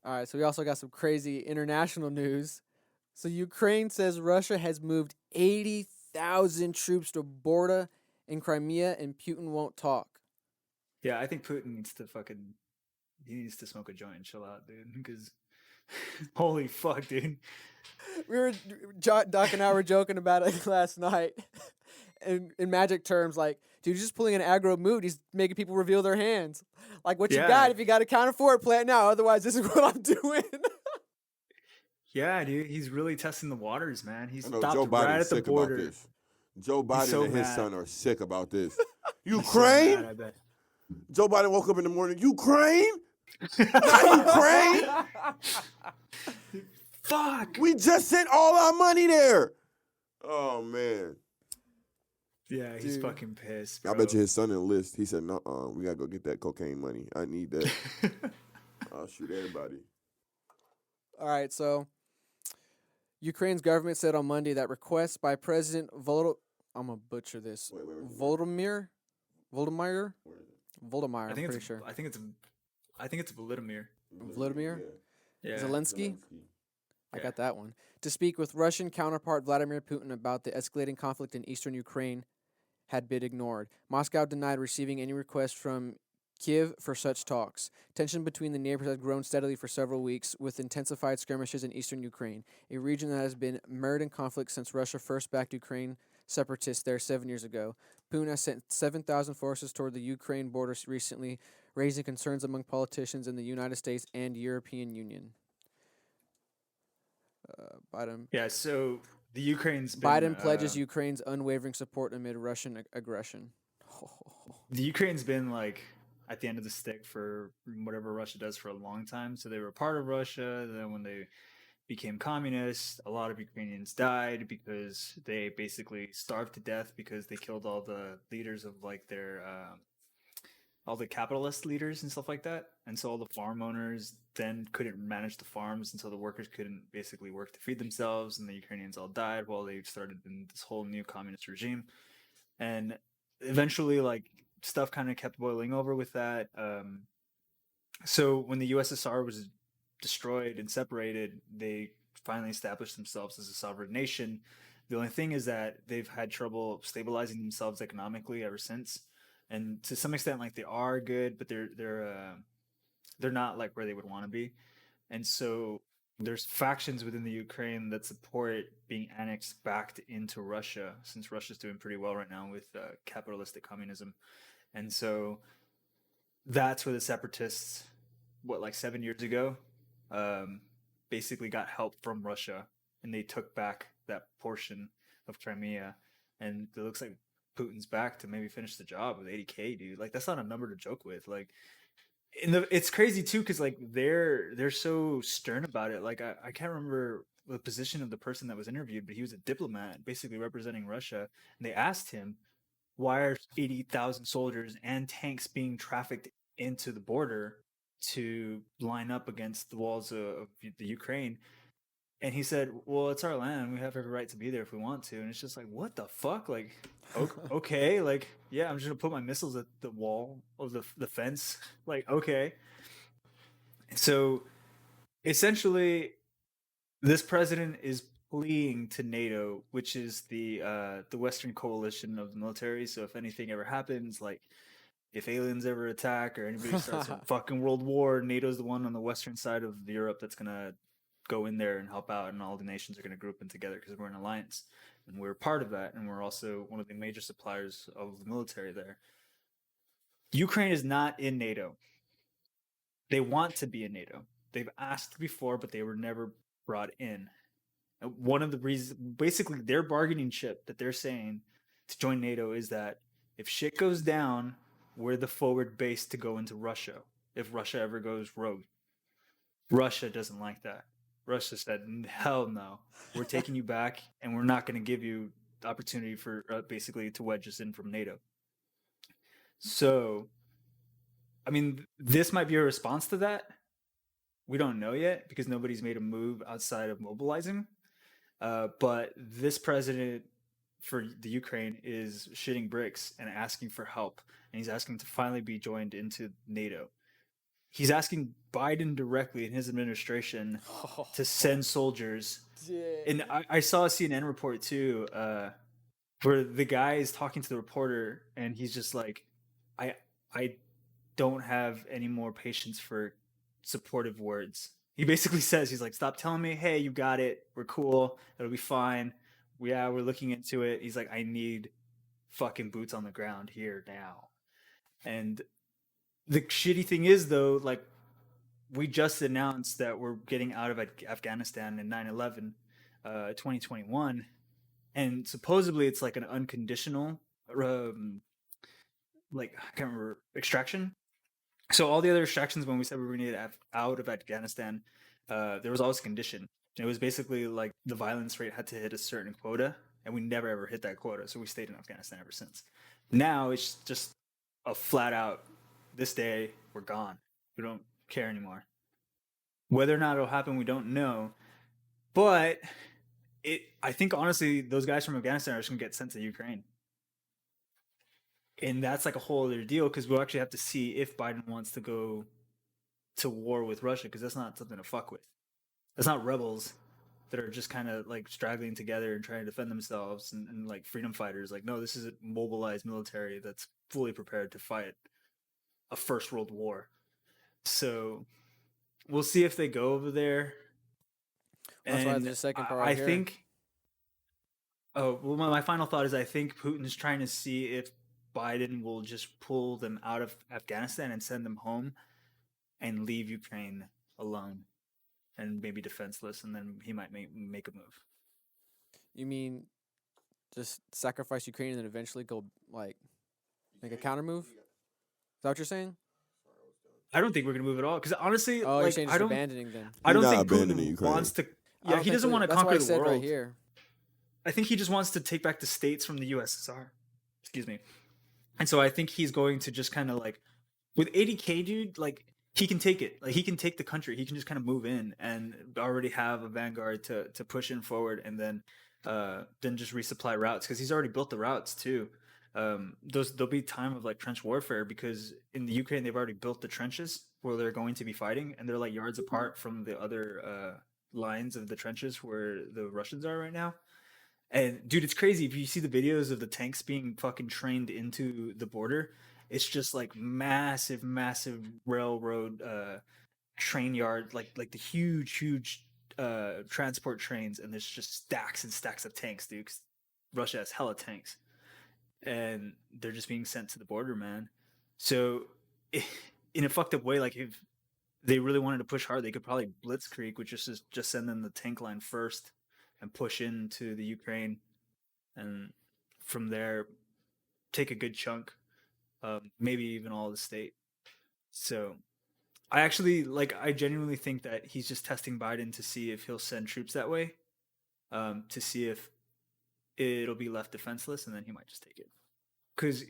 All right, so we also got some crazy international news. So Ukraine says Russia has moved 80,000 troops to Borda in Crimea, and Putin won't talk. Yeah, I think Putin needs to he needs to smoke a joint and chill out, dude. Because holy fuck, dude. We were Doc and I were joking about it last night, in magic terms, like, dude, he's just pulling an aggro mood. He's making people reveal their hands. Like, what you Yeah, got? If you got a counter for it, play it now. Otherwise, this is what I'm doing. yeah, dude. He's really testing the waters, man. He I know stopped Joe right Biden's at the sick about border. this. Joe He's Biden so and his mad. son are sick about this. He's so mad, Ukraine? I bet. Joe Biden woke up in the morning. Ukraine? Not Ukraine. Fuck. We just sent all our money there. Oh man. Yeah, he's Dude. fucking pissed. I Bro. bet you his son enlist. He said, "No, we gotta go get that cocaine money. I need that. I'll shoot everybody." All right, so Ukraine's government said on Monday that requests by President I'm gonna butcher this. Wait. Volodymyr. Volodymyr. Where is it? Volodymyr. I'm I think pretty it's. sure. I think it's Volodymyr. Vladimir? Yeah. Zelensky. I Yeah. got that one. To speak with Russian counterpart Vladimir Putin about the escalating conflict in eastern Ukraine had been ignored. Moscow denied receiving any request from Kiev for such talks. Tension between the neighbors has grown steadily for several weeks, with intensified skirmishes in eastern Ukraine, a region that has been mired in conflict since Russia first backed Ukraine separatists there 7 years ago. Putin has sent 7,000 forces toward the Ukraine border recently, raising concerns among politicians in the United States and European Union. Biden Yeah. So the Ukraine's been. Biden pledges Ukraine's unwavering support amid Russian aggression. The Ukraine's been like at the end of the stick for whatever Russia does for a long time. So they were part of Russia. Then when they became communist, a lot of Ukrainians died because they basically starved to death because they killed all the leaders of like their all the capitalist leaders and stuff like that. And so all the farm owners then couldn't manage the farms, and so the workers couldn't basically work to feed themselves, and the Ukrainians all died while they started in this whole new communist regime. And eventually, like stuff kind of kept boiling over with that. So when the USSR was destroyed and separated, they finally established themselves as a sovereign nation. The only thing is that they've had trouble stabilizing themselves economically ever since, and to some extent, like they are good, but they're not like where they would want to be, and so there's factions within the Ukraine that support being annexed back into Russia, since Russia's doing pretty well right now with capitalistic communism, and so that's where the separatists, what, like 7 years ago, basically got help from Russia, and they took back that portion of Crimea, and it looks like Putin's back to maybe finish the job with 80K, dude. Like that's not a number to joke with. Like, it's crazy too, because like they're so stern about it. Like I can't remember the position of the person that was interviewed, but he was a diplomat, basically representing Russia, and they asked him, why are 80,000 soldiers and tanks being trafficked into the border to line up against the walls of the Ukraine? And he said, well, it's our land. We have every right to be there if we want to. And it's just like, what the fuck? Like, okay, like, yeah, I'm just going to put my missiles at the wall of the fence. Like, okay. So essentially, this president is pleading to NATO, which is the Western coalition of the military. So if anything ever happens, like if aliens ever attack or anybody starts a fucking world war, NATO's the one on the western side of Europe that's gonna go in there and help out, and all the nations are gonna group in together because we're an alliance and we're part of that, and we're also one of the major suppliers of the military there. Ukraine is not in NATO. They want to be in NATO. They've asked before, but they were never brought in. One of the reasons, basically, their bargaining chip that they're saying to join NATO is that if shit goes down, we're the forward base to go into Russia if Russia ever goes rogue. Russia doesn't like that. Russia said, hell no. We're taking you back, and we're not going to give you the opportunity for basically to wedge us in from NATO. So, I mean, this might be a response to that. We don't know yet because nobody's made a move outside of mobilizing. But this president for the Ukraine is shitting bricks and asking for help, and he's asking to finally be joined into NATO. he's asking Biden directly in his administration to send soldiers. And I saw a CNN report too, where the guy is talking to the reporter, and he's just like, I don't have any more patience for supportive words. He basically says, he's like, stop telling me, hey, you got it, we're cool, it'll be fine. We're looking into it. He's like, I need fucking boots on the ground here now. And the shitty thing is, though, like, we just announced that we're getting out of Afghanistan in 9/11, 2021, and supposedly it's like an unconditional, like, I can't remember, extraction. So all the other extractions, when we said we were going to get out of Afghanistan, there was always a condition. It was basically like the violence rate had to hit a certain quota, and we never ever hit that quota. So we stayed in Afghanistan ever since. Now it's just a flat out, this day we're gone. We don't care anymore. Whether or not it'll happen, we don't know. But I think honestly, those guys from Afghanistan are just gonna get sent to Ukraine. And that's like a whole other deal, because we'll actually have to see if Biden wants to go to war with Russia, because that's not something to fuck with. That's not rebels that are just kind of like straggling together and trying to defend themselves and like freedom fighters. Like, no, this is a mobilized military that's fully prepared to fight a first world war. So we'll see if they go over there. That's why the second part I think. Oh well, my final thought is I think Putin's trying to see if Biden will just pull them out of Afghanistan and send them home, and leave Ukraine alone, and maybe defenseless, and then he might make a move. You mean just sacrifice Ukraine and then eventually go like make a counter move? Is that what you're saying? I don't think we're gonna move at all, because honestly, you're like, saying just abandoning them. I don't He's think not Putin abandoning Ukraine. wants to. Yeah, he doesn't want to That's why conquer I the said world. right here. I think he just wants to take back the states from the USSR. Excuse me. And so I think he's going to just kind of like, with 80K, dude, like, he can take it. Like, he can take the country. He can just kind of move in and already have a vanguard to push in forward, and then just resupply routes, because he's already built the routes too. There'll be time of like trench warfare, because in the Ukraine they've already built the trenches where they're going to be fighting, and they're like yards apart from the other lines of the trenches where the Russians are right now. And dude, it's crazy. If you see the videos of the tanks being fucking trained into the border, it's just like massive, massive railroad train yard, like the huge transport trains, and there's just stacks and stacks of tanks, dude. 'Cause Russia has hella tanks, and they're just being sent to the border, man. So, in a fucked up way, like, if they really wanted to push hard, they could probably blitzkrieg, which is just send them the tank line first and push into the Ukraine, and from there take a good chunk, maybe even all of the state. So I genuinely think that he's just testing Biden to see if he'll send troops that way, to see if it'll be left defenseless, and then he might just take it, because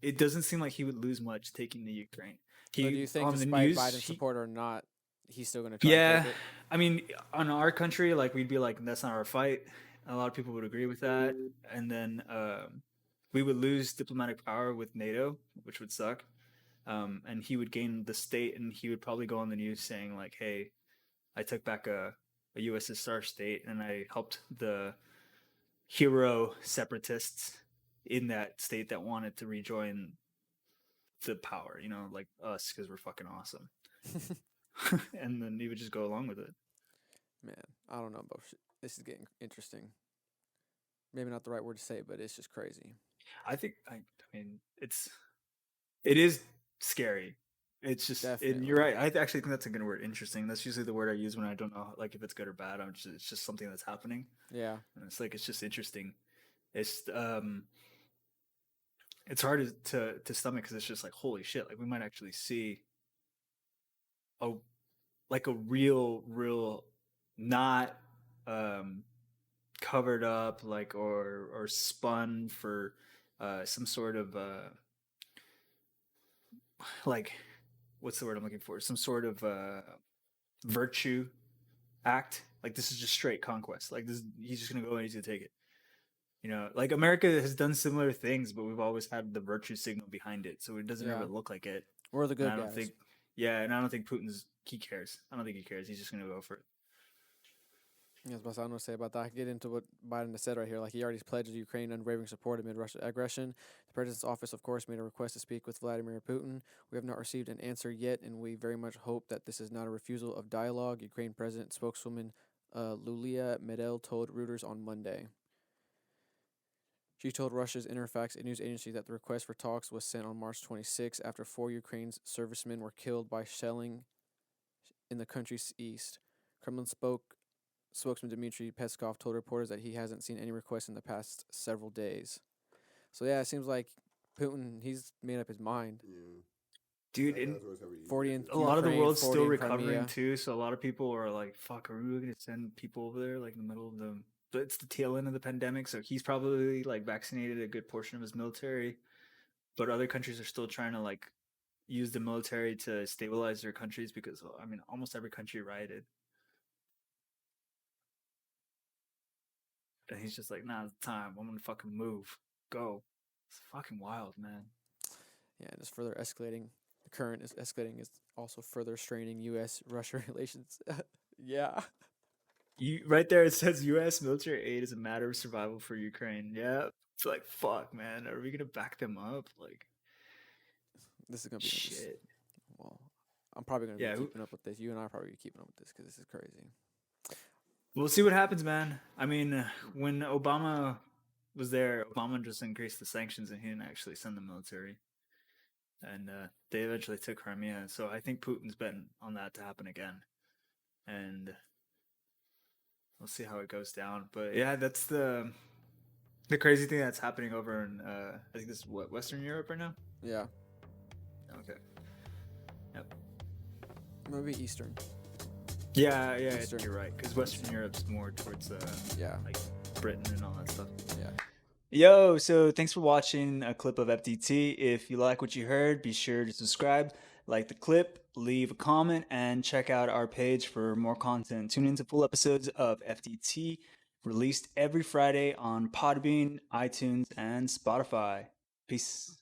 it doesn't seem like he would lose much taking the Ukraine. So do you think, despite Biden's support or not, he's still going to try to take it? I mean, on our country, like, we'd be like, that's not our fight. A lot of people would agree with that. And then we would lose diplomatic power with NATO, which would suck. And he would gain the state, and he would probably go on the news saying, like, hey, I took back a USSR state, and I helped the hero separatists in that state that wanted to rejoin the power, like us, because we're fucking awesome. And then he would just go along with it. Man, I don't know, but this is getting interesting. Maybe not the right word to say, but it's just crazy. I mean, it is scary. It's just, and you're right. I actually think that's a good word. Interesting. That's usually the word I use when I don't know, like, if it's good or bad. It's just something that's happening. Yeah. And it's just interesting. It's hard to stomach, because it's just like, holy shit, like, we might actually see a real not covered up, like, or spun for some sort of like, what's the word I'm looking for? Some sort of virtue act. Like, this is just straight conquest. Like, this, he's just gonna go and he's gonna take it. Like, America has done similar things, but we've always had the virtue signal behind it, so it doesn't ever look like it. We're the good guys. Yeah, and I don't think he cares. I don't think he cares. He's just gonna go for it. Yes, but I don't know what to say about that. I can get into what Biden has said right here. Like, he already pledged Ukraine unwavering support amid Russian aggression. The president's office, of course, made a request to speak with Vladimir Putin. We have not received an answer yet, and we very much hope that this is not a refusal of dialogue, Ukraine president spokeswoman Lulia Medel told Reuters on Monday. She told Russia's Interfax, a news agency, that the request for talks was sent on March 26 after 4 Ukraine's servicemen were killed by shelling in the country's east. Kremlin spokesman Dmitry Peskov told reporters that he hasn't seen any requests in the past several days. So yeah, it seems like Putin, he's made up his mind. Yeah. Dude, I and guess what's every- 40 in a lot of the Ukraine, world's 40 still in recovering Crimea. too, so a lot of people are like, fuck, are we really gonna send people over there like in the middle of the it's the tail end of the pandemic, so he's probably like vaccinated a good portion of his military, but other countries are still trying to like use the military to stabilize their countries because I mean almost every country rioted. And he's just like, nah, it's time. I'm gonna fucking move. Go. It's fucking wild, man. Yeah, just further escalating. The current is escalating is also further straining U.S.-Russia relations. Yeah. You right there it says US military aid is a matter of survival for Ukraine. Yeah. It's like fuck, man. Are we gonna back them up? Like This is going to be shit. well, I'm probably going to Yeah, be keeping up with this. You and I are probably going to be keeping up with this because this is crazy. we'll see what happens, man. I mean, when Obama was there, Obama just increased the sanctions and he didn't actually send the military. And they eventually took Crimea. So I think Putin's betting on that to happen again. And we'll see how it goes down. But yeah, that's the crazy thing that's happening over in I think this is what, Western Europe right now? Yeah. Okay. Yep. Maybe Eastern. Yeah, Eastern. you're right. Because Western Europe's more towards Yeah. like Britain and all that stuff. Yeah. Yo, so thanks for watching a clip of FDT. If you like what you heard, be sure to subscribe, like the clip, leave a comment, and check out our page for more content. Tune into full episodes of FDT released every Friday on Podbean, iTunes, and Spotify. Peace.